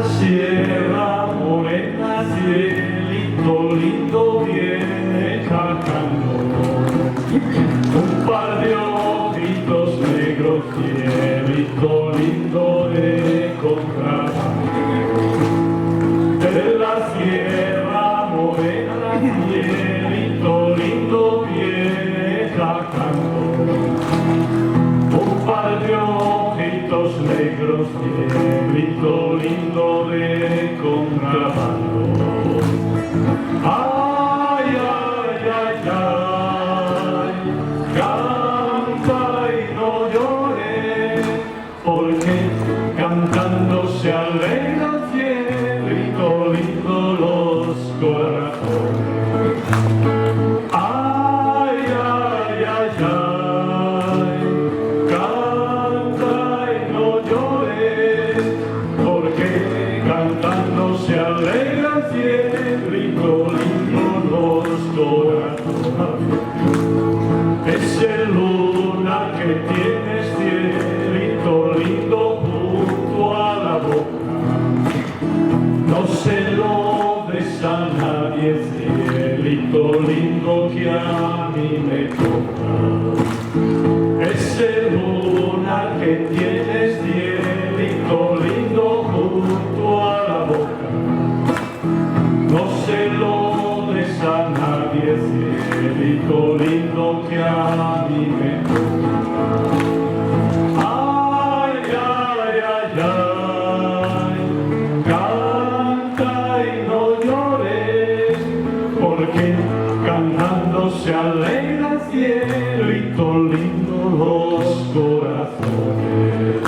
sierra morena, cielito lindo viene cantando. Un par de ojitos negros, cielito lindo de contrabando. De la sierra morena, cielito lindo viene cantando. Un par de ojitos negros, cielito lindo de contrabando. Ay, ay, ay, ay, canta y no llores, porque cantando se alegra el cielito lindo los corazones. Ay, ay, ay, ay, canta y no llores, porque cantando se alegra el cielito lindo los corazones. Ese luna que tienes, cielito lindo junto a la boca, no se lo des a nadie, cielito lindo que a mí me toca. Ese luna que tienes, cielito lindo junto a la boca, no se lo des a nadie, cielito lindo que a mí me toca. Ay, ay, ay, ay, canta y no llores, porque cantando se alegra el cielito lindo los corazones.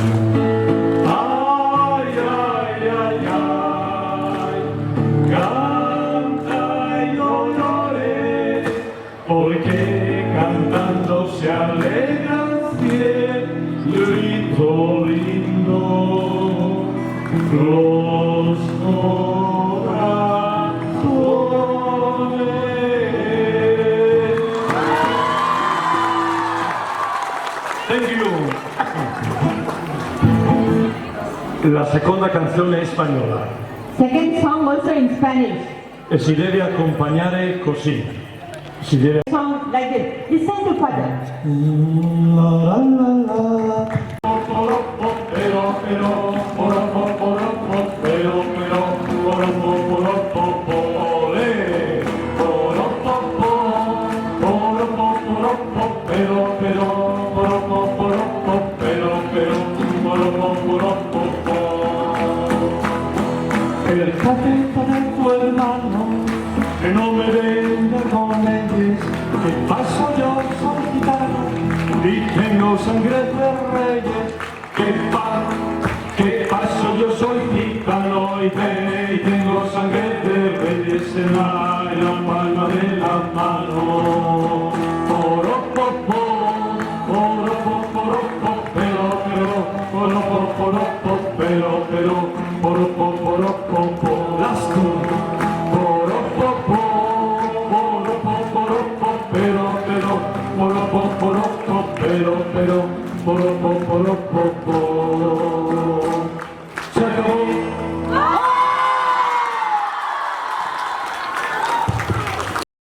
Ay, ay, ay, ay, canta y no llores, porque cantando se alegra el cielito lindo los corazones. Thank you. La seconda canzone è spagnola Second song also in Spanish. e si deve accompagnare così. Si deve... Song like this. Listen to father. La la la la. El café para tu hermano, que no me venga con leyes, que paso yo soy gitano y tengo sangre de reyes. Que paso yo soy gitano y tengo sangre de reyes en la palma de la mano.